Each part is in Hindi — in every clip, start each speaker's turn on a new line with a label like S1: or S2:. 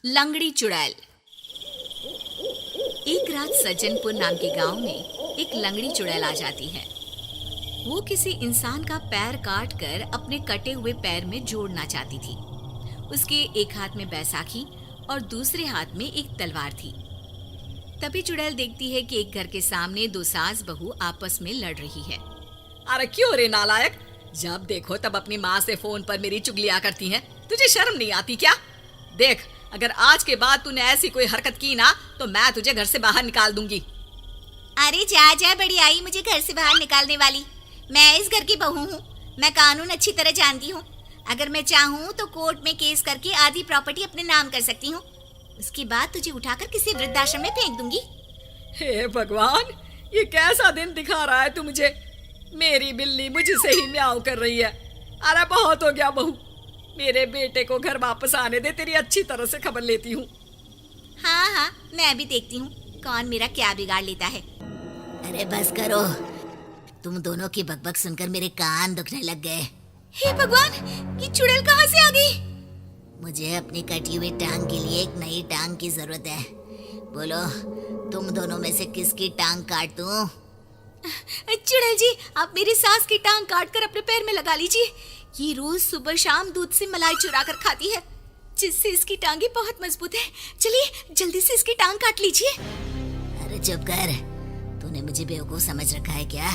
S1: लंगड़ी चुड़ैल। एक रात सज्जनपुर नाम के गांव में एक लंगड़ी चुड़ैल आ जाती है। वो किसी इंसान का पैर काट कर अपने कटे हुए पैर में जोड़ना चाहती थी। उसके एक हाथ में बैसाखी और दूसरे हाथ में एक तलवार थी। तभी चुड़ैल देखती है कि एक घर के सामने दो सास बहू आपस में लड़ रही है।
S2: अरे क्यों रे नालायक, जब देखो तब अपनी माँ से फोन पर मेरी चुगलियां करती हैं। तुझे शर्म नहीं आती क्या? देख, अगर आज के बाद तूने ऐसी कोई हरकत की ना तो मैं तुझे घर से बाहर निकाल दूंगी।
S3: अरे जा जा बड़ी आई मुझे घर से बाहर निकालने वाली। मैं इस घर की बहू हूँ। मैं कानून अच्छी तरह जानती हूँ। अगर मैं चाहूँ तो कोर्ट में केस करके आधी प्रॉपर्टी अपने नाम कर सकती हूँ। उसके बाद तुझे उठाकर किसी वृद्धाश्रम में फेंक दूंगी।
S2: हे भगवान, ये कैसा दिन दिखा रहा है तू मुझे। मेरी बिल्ली मुझसे ही म्याऊं कर रही है। अरे बहुत हो गया बहू, मेरे बेटे को घर वापस आने दे, तेरी अच्छी तरह से खबर लेती हूँ।
S3: हाँ हाँ, मैं भी देखती हूँ कौन मेरा क्या बिगाड़ लेता है। अरे बस करो, तुम दोनों की बकबक सुनकर मेरे कान दुखने लग गए।
S1: हे भगवान, ये चुड़ैल कहाँ से आ गई?
S3: मुझे अपनी कटी हुई टांग के लिए एक नई टांग की जरूरत है। बोलो, तुम दोनों में से किसकी टांग काट दूं?
S1: चुड़ैल जी, आप मेरी सास की टांग काट कर अपने पैर में लगा लीजिए। ये रोज सुबह शाम दूध से मलाई चुरा कर खाती है, जिससे इसकी टांगे बहुत मजबूत है। चलिए जल्दी से इसकी टांग काट लीजिए।
S3: अरे चुप कर, तूने मुझे बेवकूफ समझ रखा है क्या?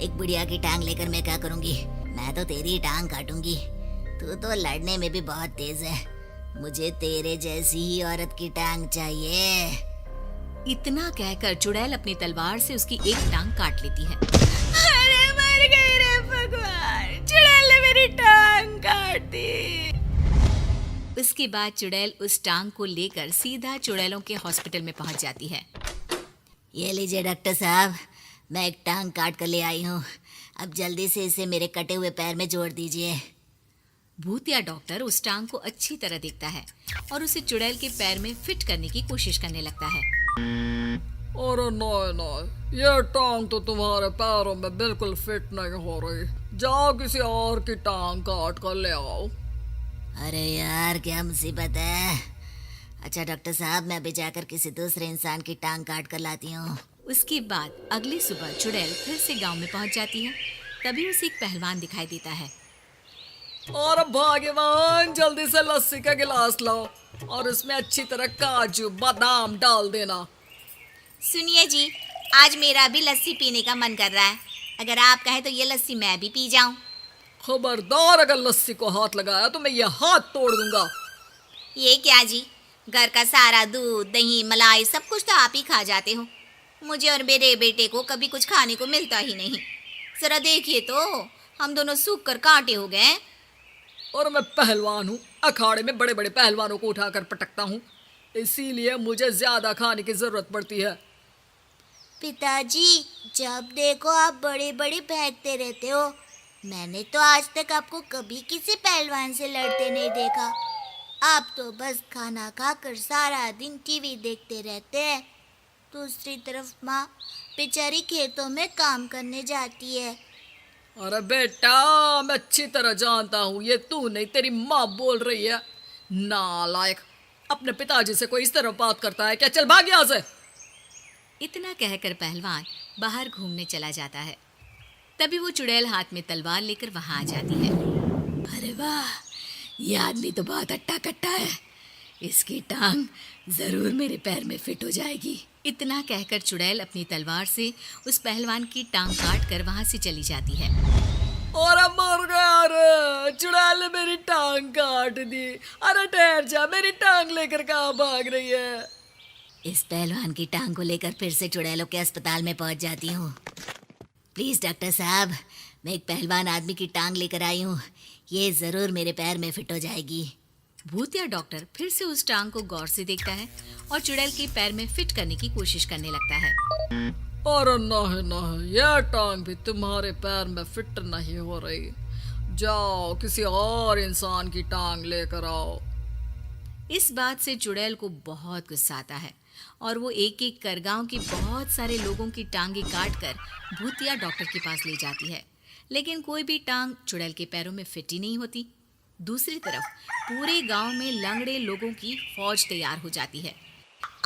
S3: एक बुढ़िया की टांग लेकर मैं क्या करूंगी? मैं तो तेरी टांग काटूंगी। तू तो लड़ने में भी बहुत तेज है। मुझे तेरे जैसी ही औरत की टांग चाहिए।
S1: इतना कहकर चुड़ैल अपनी तलवार से उसकी एक टांग काट लेती है। अरे मर गई रे भगवान, चुड़ैल ने मेरी टांग काट दी। उसके बाद चुड़ैल उस टांग को लेकर सीधा चुड़ैलों के हॉस्पिटल में पहुंच जाती है।
S3: ये लीजिए डॉक्टर साहब, मैं एक टांग काट कर ले आई हूँ। अब जल्दी से इसे मेरे कटे हुए पैर में जोड़ दीजिए।
S1: भूतिया डॉक्टर उस टांग को अच्छी तरह देखता है और उसे चुड़ैल के पैर में फिट करने की कोशिश करने लगता है।
S2: अरे नहीं, ये टांग तो तुम्हारे पैरों में बिल्कुल फिट नहीं हो रही। जाओ किसी और की टांग काट कर ले आओ।
S3: अरे यार, क्या मुसीबत है। अच्छा डॉक्टर साहब, मैं अभी जाकर किसी दूसरे इंसान की टांग काट कर लाती हूँ।
S1: उसके बाद अगली सुबह चुड़ैल फिर से गांव में पहुंच जाती है। तभी उसे एक पहलवान दिखाई देता है।
S2: और भाग्यवान, जल्दी से लस्सी का गिलास लाओ और इसमें अच्छी तरह काजू बादाम डाल देना।
S3: सुनिए जी, आज मेरा भी लस्सी पीने का मन कर रहा है। अगर आप कहें तो ये लस्सी मैं भी पी जाऊं।
S2: खबरदार, अगर लस्सी को हाथ लगाया तो मैं ये हाथ तोड़ दूंगा।
S3: ये क्या जी, घर का सारा दूध दही मलाई सब कुछ तो आप ही खा जाते हो। मुझे और मेरे बेटे को कभी कुछ खाने को मिलता ही नहीं। जरा देखिए तो, हम दोनों सूख कर कांटे हो गए।
S2: और मैं पहलवान हूँ, अखाड़े में बड़े बड़े पहलवानों को उठाकर पटकता हूँ, इसीलिए मुझे ज्यादा खाने की जरूरत पड़ती है।
S3: पिताजी, जब देखो आप बड़े बड़े फेंकते रहते हो। मैंने तो आज तक आपको कभी किसी पहलवान से लड़ते नहीं देखा। आप तो बस खाना खाकर सारा दिन टीवी देखते रहते हैं। दूसरी तरफ माँ बेचारी खेतों में काम करने जाती है।
S2: अरे बेटा, मैं अच्छी तरह जानता हूँ ये तू नहीं, तेरी माँ बोल रही है। नालायक, अपने पिताजी से कोई इस तरह बात करता है क्या? चल भाग यहाँ से।
S1: इतना कहकर पहलवान बाहर घूमने चला जाता है। तभी वो चुड़ैल हाथ में तलवार लेकर वहां आ जाती है।
S3: अरे वाह, ये आदमी तो बहुत अट्टा कट्टा है। इसकी टांग जरूर मेरे पैर में फिट हो जाएगी।
S1: इतना कहकर चुड़ैल अपनी तलवार से उस पहलवान की टांग काट कर वहां से चली जाती है।
S2: और अब मर गया रे, चुड़ैल ने मेरी टांग काट दी। अरे ठहर जा, मेरी टांग लेकर कहाँ भाग रही है?
S3: इस पहलवान की टांग को लेकर फिर से चुड़ैलों के अस्पताल में पहुंच जाती हूँ। प्लीज डॉक्टर साहब, मैं एक पहलवान आदमी की टांग लेकर आई हूँ। ये जरूर मेरे पैर में फिट हो जाएगी।
S1: भूतिया डॉक्टर फिर से उस टांग को गौर से देखता है और चुड़ैल के पैर में फिट करने की कोशिश करने लगता है।
S2: और नहीं, यह टांग भी तुम्हारे पैर में फिट नहीं हो रही। जाओ किसी और इंसान की टांग लेकर आओ।
S1: इस बात से चुड़ैल को बहुत गुस्सा आता है और वो एक एक कर गांव के बहुत सारे लोगों की टांगे काट कर भूतिया डॉक्टर के पास ले जाती है, लेकिन कोई भी टांग चुड़ैल के पैरों में फिट ही नहीं होती। दूसरी तरफ पूरे गांव में लंगड़े लोगों की फौज तैयार हो जाती है।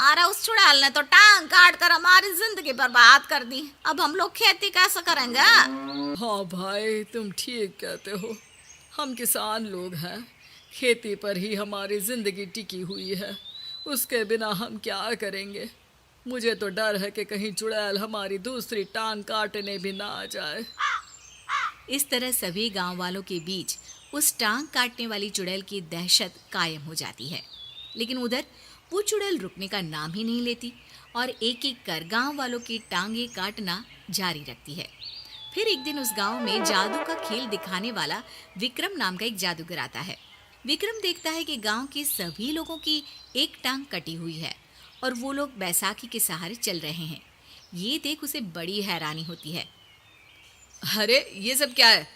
S4: अरे उस चुड़ैल ने तो टांग काट कर हमारी जिंदगी बर्बाद कर दी। अब हम लोग खेती कैसे करेंगे?
S2: हाँ भाई, तुम ठीक कहते हो। हम किसान लोग हैं, खेती पर ही हमारी जिंदगी टिकी हुई है। उसके बिना हम क्या करेंगे? मुझे तो डर है कि कहीं चुड़ैल हमारी दूसरी टांग काटने भी ना आ जाए।
S1: इस तरह सभी गांव वालों के बीच उस टांग काटने वाली चुड़ैल की दहशत कायम हो जाती है। लेकिन उधर वो चुड़ैल रुकने का नाम ही नहीं लेती और एक एक कर गांव वालों की टांगे काटना जारी रखती है। फिर एक दिन उस गांव में जादू का खेल दिखाने वाला विक्रम नाम का एक जादूगर आता है। विक्रम देखता है कि गांव के सभी लोगों की एक टांग कटी हुई है और वो लोग बैसाखी के सहारे चल रहे हैं। ये देख उसे बड़ी हैरानी होती है।
S2: अरे ये सब क्या है?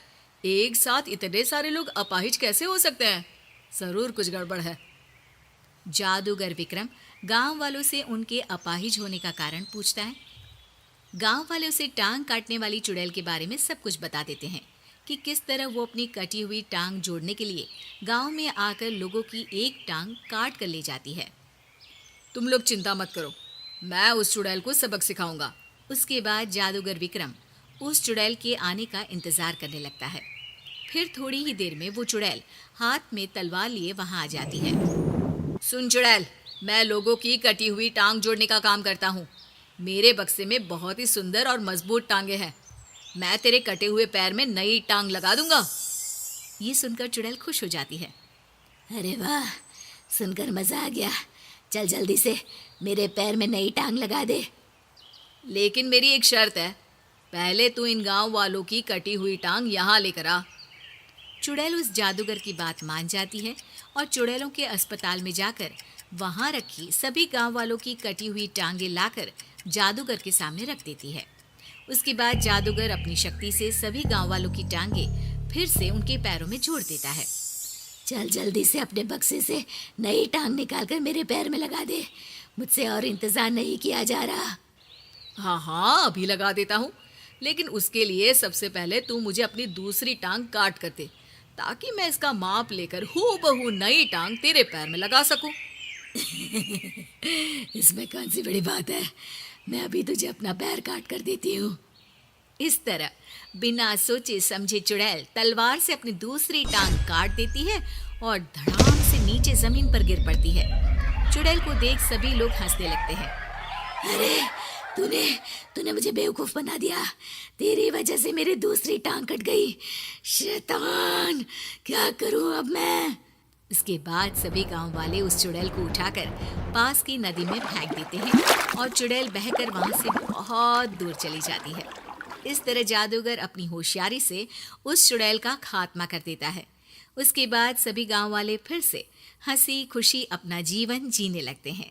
S2: एक साथ इतने सारे लोग अपाहिज कैसे हो सकते हैं? जरूर कुछ गड़बड़ है।
S1: जादूगर विक्रम गांव वालों से उनके अपाहिज होने का कारण पूछता है। गांव वाले उसे टांग काटने वाली चुड़ैल के बारे में सब कुछ बता देते हैं कि किस तरह वो अपनी कटी हुई टांग जोड़ने के लिए गांव में आकर लोगों की एक टांग काट कर ले जाती है।
S2: तुम लोग चिंता मत करो, मैं उस चुड़ैल को सबक सिखाऊंगा।
S1: उसके बाद जादूगर विक्रम उस चुड़ैल के आने का इंतजार करने लगता है। फिर थोड़ी ही देर में वो चुड़ैल हाथ में तलवार लिए वहां आ जाती है।
S2: सुन चुड़ैल, मैं लोगों की कटी हुई टांग जोड़ने का काम करता हूँ। मेरे बक्से में बहुत ही सुंदर और मजबूत टांगे हैं। मैं तेरे कटे हुए पैर में नई टांग लगा दूंगा।
S1: ये सुनकर चुड़ैल खुश हो जाती है।
S3: अरे वाह, सुनकर मजा आ गया। चल जल्दी से मेरे पैर में नई टांग लगा दे।
S2: लेकिन मेरी एक शर्त है, पहले तू इन गांव वालों की कटी हुई टांग यहाँ लेकर आ।
S1: चुड़ैल उस जादूगर की बात मान जाती है और चुड़ैलों के अस्पताल में जाकर वहां रखी सभी गांव वालों की कटी हुई टांगे लाकर जादूगर के सामने रख देती है। उसके बाद जादूगर अपनी शक्ति से सभी गांव वालों की टांगे फिर से उनके पैरों में जोड़ देता है।
S3: चल जल्दी से अपने बक्से से नई टांग निकालकर मेरे पैर में लगा दे। मुझसे और इंतजार नहीं किया जा रहा।
S2: हाँ हाँ, अभी लगा देता हूँ, लेकिन उसके लिए सबसे पहले तू मुझे अपनी दूसरी टांग काट कर दे, ताकि मैं इसका माप लेकर हूबहू नई टांग तेरे पैर में लगा सकूं।
S3: इसमें कौन सी बड़ी बात है? मैं अभी तुझे अपना पैर काट कर देती हूँ।
S1: इस तरह बिना सोचे समझे चुड़ैल तलवार से अपनी दूसरी टांग काट देती है और धड़ाम से नीचे जमीन पर गिर पड़ती है। चुड़ैल को देख सभी लोग हंसने लगते हैं।
S3: अरे तूने मुझे बेवकूफ बना दिया। तेरी वजह से मेरी दूसरी टांग कट गई। शैतान, क्या करूं अब मैं?
S1: इसके बाद सभी गांव वाले उस चुड़ैल को उठाकर पास की नदी में फेंक देते हैं और चुड़ैल बहकर वहां से बहुत दूर चली जाती है। इस तरह जादूगर अपनी होशियारी से उस चुड़ैल का खात्मा कर देता है। उसके बाद सभी गांव वाले फिर से हंसी खुशी अपना जीवन जीने लगते हैं।